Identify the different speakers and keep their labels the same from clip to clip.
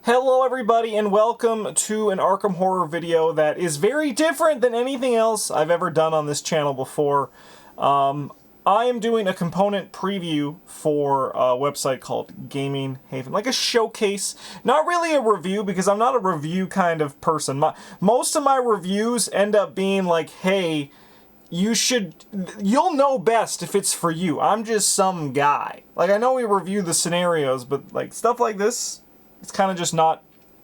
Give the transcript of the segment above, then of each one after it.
Speaker 1: Hello everybody and welcome to an Arkham horror video that is very different than anything else I've ever done on this channel before. I am doing a component preview for a website called Gaming Haven, like a showcase, not really a review because I'm not a review kind of person. Most of my reviews end up being like, hey, you'll know best if it's for you. I'm just some guy. Like, I know we review the scenarios, but like stuff like this, it's kind of just not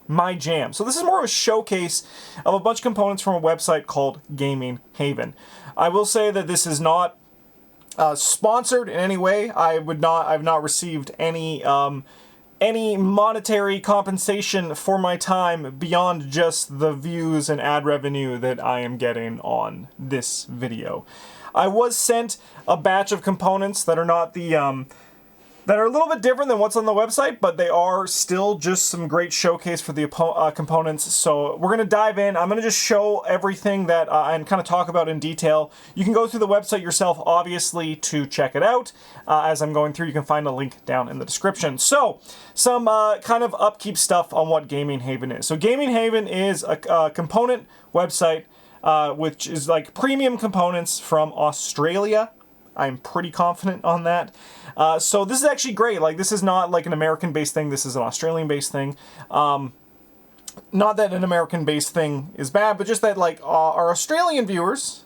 Speaker 1: my jam. So this is more of a showcase of a bunch of components from a website called Gaming Haven. I will say that this is not sponsored in any way. I've not received any monetary compensation for my time beyond just the views and ad revenue that I am getting on this video. I was sent a batch of components that are not the that are a little bit different than what's on the website, but they are still just some great showcase for the components. So we're going to dive in. I'm going to just show everything that and kind of talk about in detail. You can go through the website yourself, obviously, to check it out. As I'm going through, you can find a link down in the description. So some kind of upkeep stuff on what Gaming Haven is. So Gaming Haven is a component website, which is like premium components from Australia. I'm pretty confident on that. So this is actually great. Like, this is not like an American-based thing. This is an Australian-based thing. Not that an American-based thing is bad, but just that, like, our Australian viewers,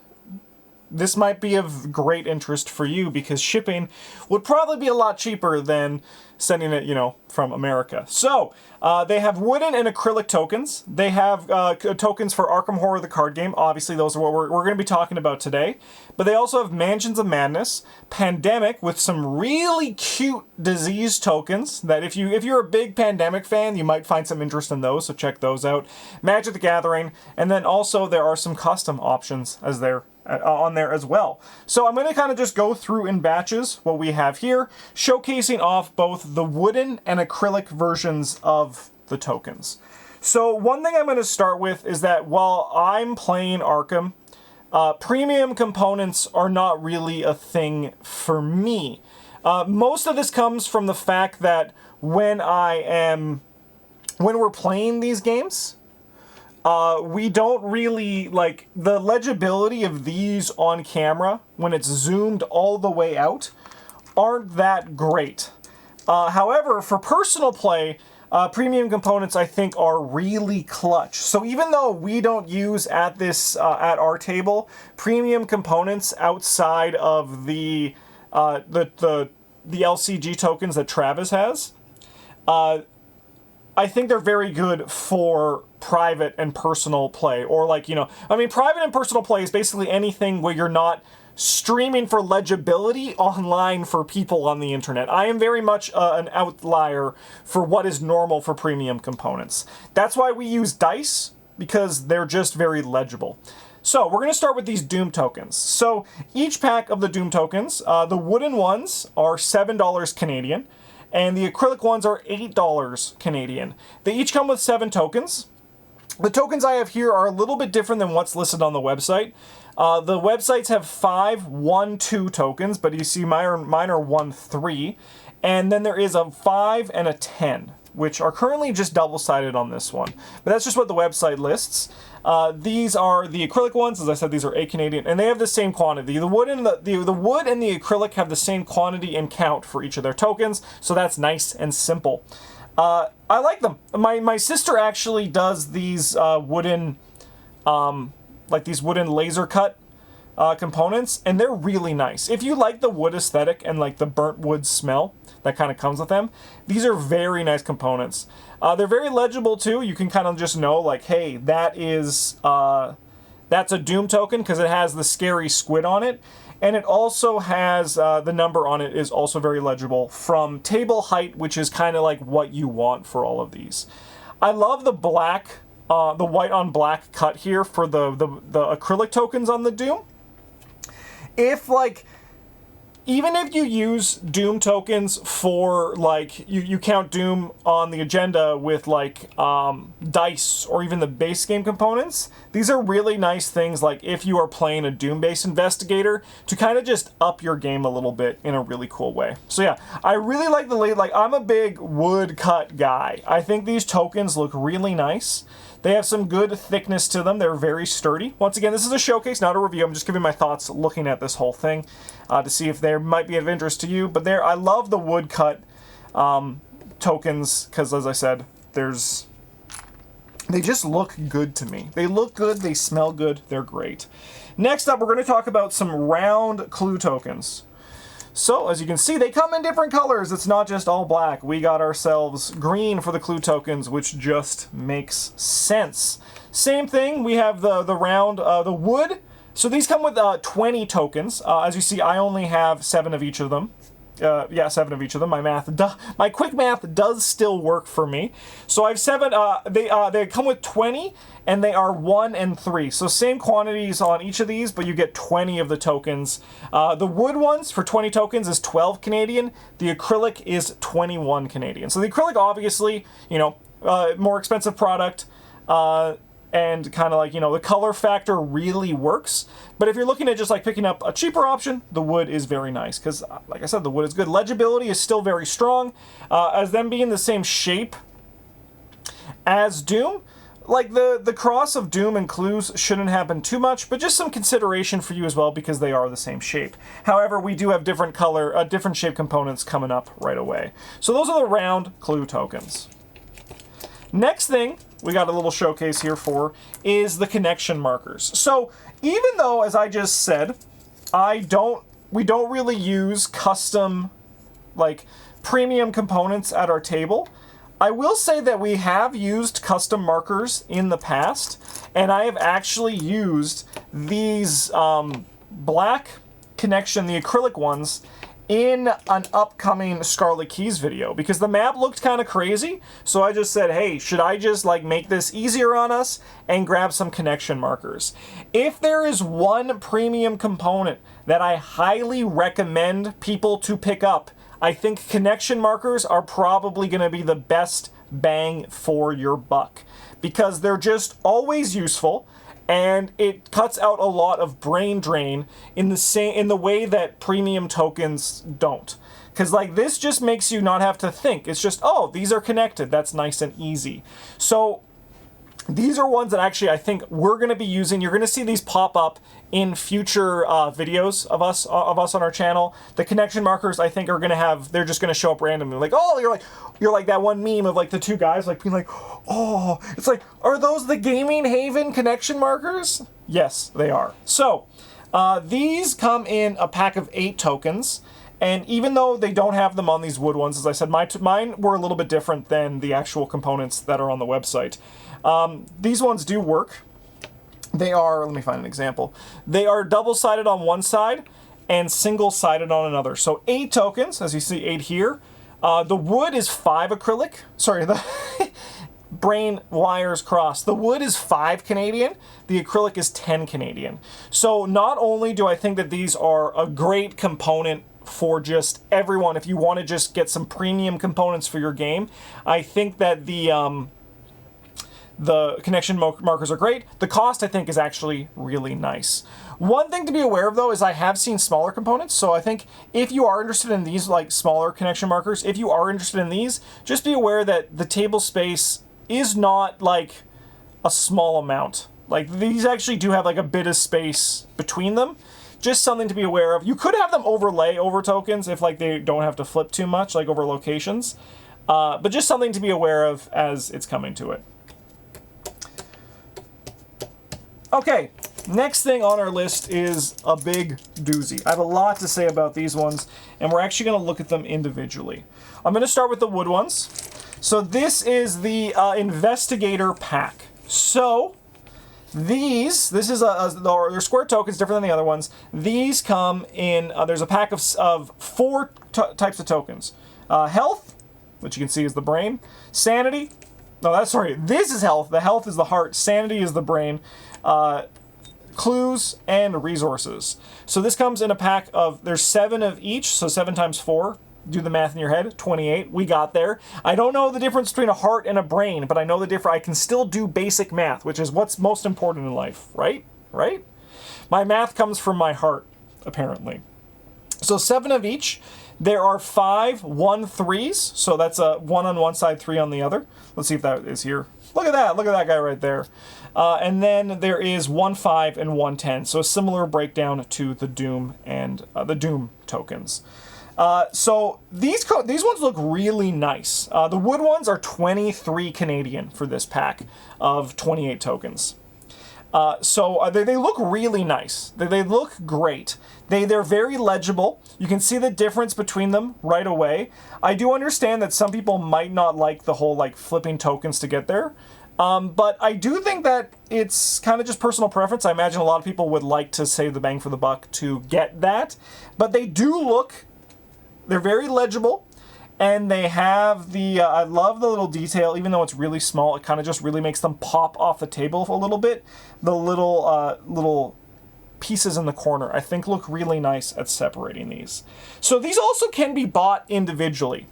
Speaker 1: this might be of great interest for you because shipping would probably be a lot cheaper than sending it, you know, from America. So, they have wooden and acrylic tokens. They have tokens for Arkham Horror, the card game. Obviously, those are what we're going to be talking about today. But they also have Mansions of Madness, Pandemic with some really cute disease tokens that if you're a big Pandemic fan, you might find some interest in those, so check those out. Magic the Gathering, and then also there are some custom options as they're on there as well. So I'm going to kind of just go through in batches what we have here, showcasing off both the wooden and acrylic versions of the tokens. So one thing I'm going to start with is that while I'm playing Arkham, premium components are not really a thing for me. Most of this comes from the fact that when we're playing these games, we don't really, like, the legibility of these on camera, when it's zoomed all the way out, aren't that great. However, for personal play, premium components, I think, are really clutch. So even though we don't use at our table premium components outside of the LCG tokens that Travis has, I think they're very good for private and personal play. Or, like, you know, I mean, private and personal play is basically anything where you're not streaming for legibility online for people on the internet. I am very much an outlier for what is normal for premium components. That's why we use dice, because they're just very legible. So we're going to start with these Doom tokens. So each pack of the Doom tokens, the wooden ones are $7 Canadian, and the acrylic ones are $8 Canadian. They each come with 7 tokens. The tokens I have here are a little bit different than what's listed on the website. The websites have 5 1-2 tokens, but you see mine are 1-3. And then there is a 5 and a 10, which are currently just double-sided on this one. But that's just what the website lists. These are the acrylic ones. As I said, these are $8 Canadian, and they have the same quantity. The wood and the acrylic have the same quantity and count for each of their tokens, so that's nice and simple. I like them. My sister actually does these wooden, like these wooden laser cut components, and they're really nice. If you like the wood aesthetic and like the burnt wood smell that kind of comes with them, these are very nice components. They're very legible too. You can kind of just know, like, hey, that's a Doom token because it has the scary squid on it. And it also has, the number on it is also very legible from table height, which is kind of like what you want for all of these. I love the black, the white on black cut here for the acrylic tokens on the Doom. If, like, even if you use Doom tokens for, like, you count Doom on the agenda with, like, dice or even the base game components, these are really nice things, like, if you are playing a Doom-based Investigator, to kind of just up your game a little bit in a really cool way. So yeah, I really like the like, I'm a big woodcut guy. I think these tokens look really nice. They have some good thickness to them. They're very sturdy. Once again, this is a showcase, not a review. I'm just giving my thoughts looking at this whole thing to see if they might be of interest to you. But I love the woodcut tokens because, as I said, they just look good to me. They look good. They smell good. They're great. Next up, we're going to talk about some round clue tokens. So, as you can see, they come in different colors. It's not just all black. We got ourselves green for the clue tokens, which just makes sense. Same thing, we have the round, the wood. So these come with 20 tokens. As you see, I only have 7 of each of them. Yeah, 7 of each of them. My quick math does still work for me. So I have 7. They come with 20, and they are 1 and 3. So same quantities on each of these, but you get 20 of the tokens. The wood ones for 20 tokens is 12 Canadian. The acrylic is 21 Canadian. So the acrylic, obviously, you know, more expensive product. And kind of like, you know, the color factor really works. But if you're looking at just like picking up a cheaper option, the wood is very nice because, like I said, the wood is good. Legibility is still very strong. As them being the same shape as Doom, like the cross of Doom and clues shouldn't happen too much, but just some consideration for you as well because they are the same shape. However, we do have different shape components coming up right away. So those are the round clue tokens. Next thing we got a little showcase here for is the connection markers. So even though, as I just said, we don't really use custom, like, premium components at our table, I will say that we have used custom markers in the past, and I have actually used these black connection, the acrylic ones, in an upcoming Scarlet Keys video because the map looked kind of crazy. So I just said, hey, should I just like make this easier on us and grab some connection markers? If there is one premium component that I highly recommend people to pick up, I think connection markers are probably going to be the best bang for your buck because they're just always useful. And it cuts out a lot of brain drain in the way that premium tokens don't. Because like this just makes you not have to think. It's just, oh, these are connected. That's nice and easy. So these are ones that actually I think we're going to be using. You're going to see these pop up in future videos of us on our channel. The connection markers I think are going to have, they're just going to show up randomly. Like, oh, you're like that one meme of like the two guys like being like, oh, it's like, are those the Gaming Haven connection markers? Yes, they are. So these come in a pack of 8 tokens. And even though they don't have them on these wood ones, as I said, mine were a little bit different than the actual components that are on the website. These ones do work. They are, let me find an example. They are double-sided on one side and single-sided on another. So 8 tokens, as you see 8 here. The wood is 5 acrylic. Sorry, the brain wires crossed. The wood is 5 Canadian. The acrylic is 10 Canadian. So not only do I think that these are a great component for just everyone, if you want to just get some premium components for your game, I think that the connection markers are great. The cost, I think, is actually really nice. One thing to be aware of, though, is I have seen smaller components. So I think if you are interested in these, like, smaller connection markers, if you are interested in these, just be aware that the table space is not, like, a small amount. Like, these actually do have, like, a bit of space between them. Just something to be aware of. You could have them overlay over tokens if, like, they don't have to flip too much, like, over locations. But just something to be aware of as it's coming to it. Okay, next thing on our list is a big doozy. I have a lot to say about these ones, and we're actually going to look at them individually. I'm going to start with the wood ones. So this is the Investigator pack. So this is they're square tokens, different than the other ones. These come in, there's a pack of 4 types of tokens. Health, which you can see is the brain. Sanity, no, this is health. The health is the heart. Sanity is the brain. clues, and resources. So this comes in a pack of, there's 7 of each, so 7 times 4. Do the math in your head, 28. We got there. I don't know the difference between a heart and a brain, but I know the difference. I can still do basic math, which is what's most important in life, right? Right? My math comes from my heart, apparently. So 7 of each. There are 5 1-3s, so that's a 1 on one side, 3 on the other. Let's see if that is here. Look at that guy right there. And then there is 1-5 and 1-10, so a similar breakdown to the Doom and the Doom tokens. So these ones look really nice. The wood ones are 23 Canadian for this pack of 28 tokens. So they look really nice. They look great. They're very legible. You can see the difference between them right away. I do understand that some people might not like the whole like flipping tokens to get there. But I do think that it's kind of just personal preference. I imagine a lot of people would like to save the bang for the buck to get that. But they do look, they're very legible. And they have the, I love the little detail, even though it's really small, it kind of just really makes them pop off the table a little bit. The little pieces in the corner, I think look really nice at separating these. So these also can be bought individually.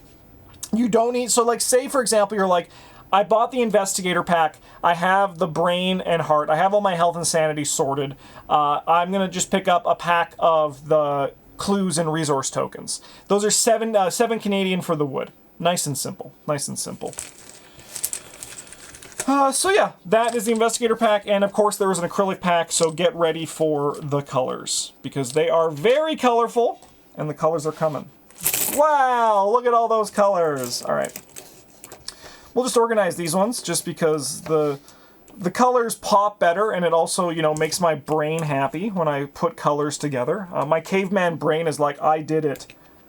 Speaker 1: You don't need, so like say for example, you're like, I bought the Investigator pack, I have the brain and heart, I have all my health and sanity sorted, I'm going to just pick up a pack of the clues and resource tokens. Those are 7 Canadian for the wood. Nice and simple. Nice and simple. So yeah, that is the Investigator pack, and of course there was an acrylic pack, so get ready for the colors, because they are very colorful, and the colors are coming. Wow, look at all those colors! Alright. We'll just organize these ones, just because the colors pop better, and it also, you know, makes my brain happy when I put colors together. My caveman brain is like, I did it.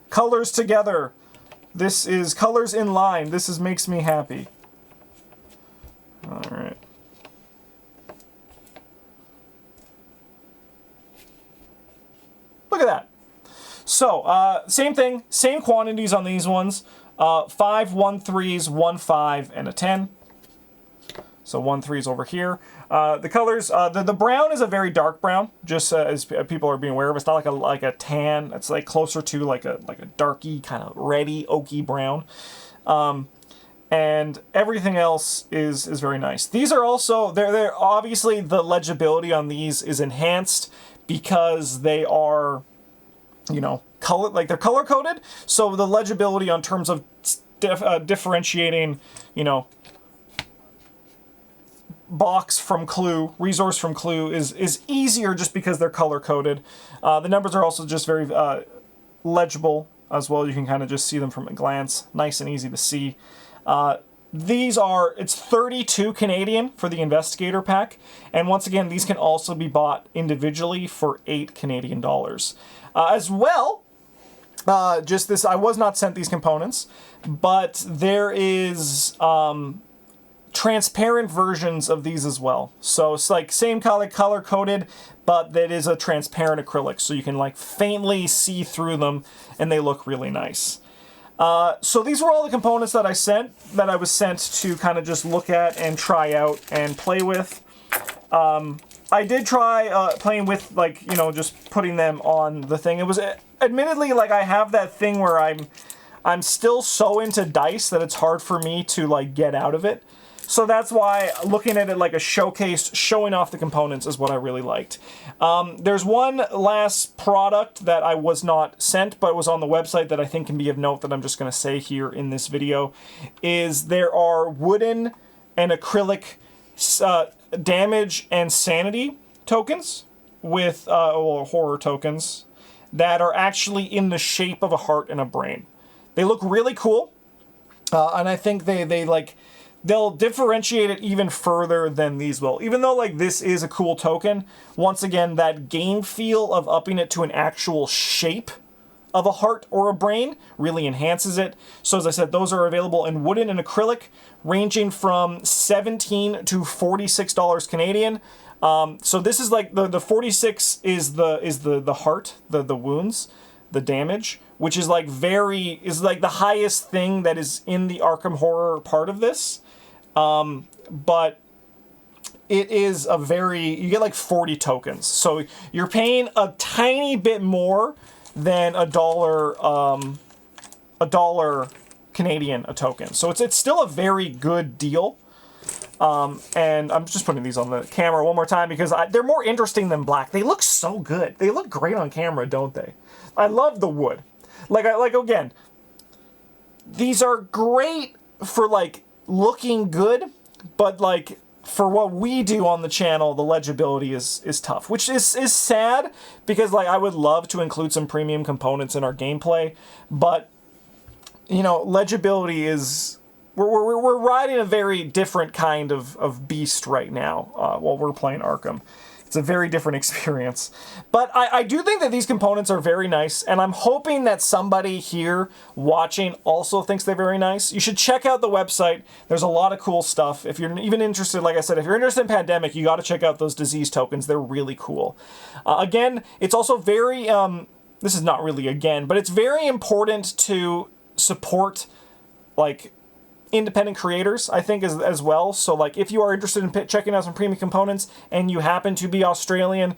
Speaker 1: Colors together. This is colors in line. This is makes me happy. Alright. Look at that. So, same thing, same quantities on these ones. 5 1-3s, 1-5, and a 10. So 1-3s over here. The colors, the brown is a very dark brown, just as people are being aware of. It's not like a tan. It's like closer to like a darky kind of reddy, oaky brown. And everything else is very nice. These are also they're obviously the legibility on these is enhanced because they are, you know, they're color coded. So the legibility on terms of differentiating, you know, box from clue, resource from clue is easier just because they're color coded. The numbers are also just very legible as well. You can kind of just see them from a glance. Nice and easy to see. It's 32 Canadian for the Investigator pack. And once again, these can also be bought individually for 8 Canadian dollars. As well, just this, I was not sent these components, but there is transparent versions of these as well. So it's like same color coded, but that is a transparent acrylic, so you can like faintly see through them, and they look really nice. So these were all the components that I was sent to kind of just look at and try out and play with. I did try playing with, like, you know, just putting them on the thing. It was admittedly like I have that thing where I'm still so into dice that it's hard for me to like get out of it. So that's why looking at it like a showcase, showing off the components is what I really liked. There's one last product that I was not sent, but was on the website that I think can be of note that I'm just going to say here in this video, is there are wooden and acrylic damage and sanity tokens with horror tokens that are actually in the shape of a heart and a brain. They look really cool, and I think they'll differentiate it even further than these will. Even though like this is a cool token, once again, that game feel of upping it to an actual shape of a heart or a brain really enhances it. So as I said, those are available in wooden and acrylic, ranging from $17 to $46 Canadian. So this is like the 46 is the heart, the wounds, the damage, which is like the highest thing that is in the Arkham horror part of this. But it is a you get like 40 tokens. So you're paying a tiny bit more than a dollar Canadian a token. So it's still a very good deal. And I'm just putting these on the camera one more time because they're more interesting than black. They look so good. They look great on camera, don't they? I love the wood. Like again, these are great for like looking good, but like for what we do on the channel, the legibility is tough, which is sad because like I would love to include some premium components in our gameplay, but you know, legibility is we're riding a very different kind of beast right now while we're playing Arkham. It's a very different experience. But I do think that these components are very nice, and I'm hoping that somebody here watching also thinks they're very nice. You should check out the website. There's a lot of cool stuff. If you're even interested, like I said, if you're interested in Pandemic, you got to check out those disease tokens. They're really cool. Again, it's also very, this is not really again, but it's very important to support, like, independent creators, I think, as well. So like if you are interested in checking out some premium components and you happen to be Australian,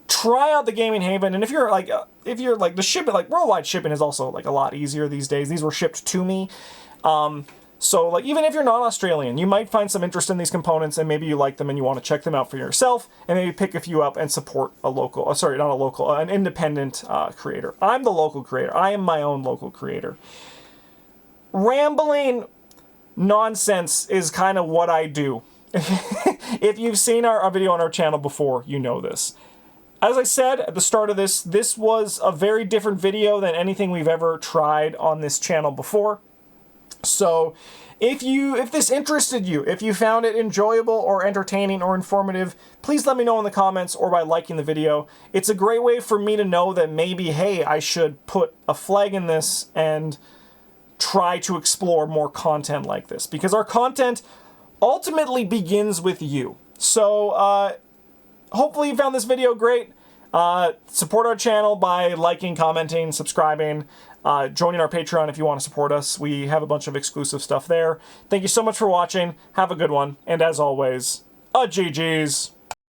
Speaker 1: try out the Gaming Haven. And if you're like the shipping, like worldwide shipping is also like a lot easier these days. These were shipped to me. So like even if you're not Australian, you might find some interest in these components and maybe you like them and you want to check them out for yourself and maybe pick a few up and support a local, an independent creator. I'm the local creator. I am my own local creator. Rambling nonsense is kind of what I do. If you've seen our video on our channel before, you know this. As I said at the start of this was a very different video than anything we've ever tried on this channel before. So if this interested you, if you found it enjoyable or entertaining or informative, please let me know in the comments or by liking the video. It's a great way for me to know that maybe, hey, I should put a flag in this and try to explore more content like this, because our content ultimately begins with you. So hopefully you found this video great. Support our channel by liking, commenting, subscribing, joining our Patreon if you want to support us. We have a bunch of exclusive stuff there. Thank you so much for watching. Have a good one. And as always, GG's.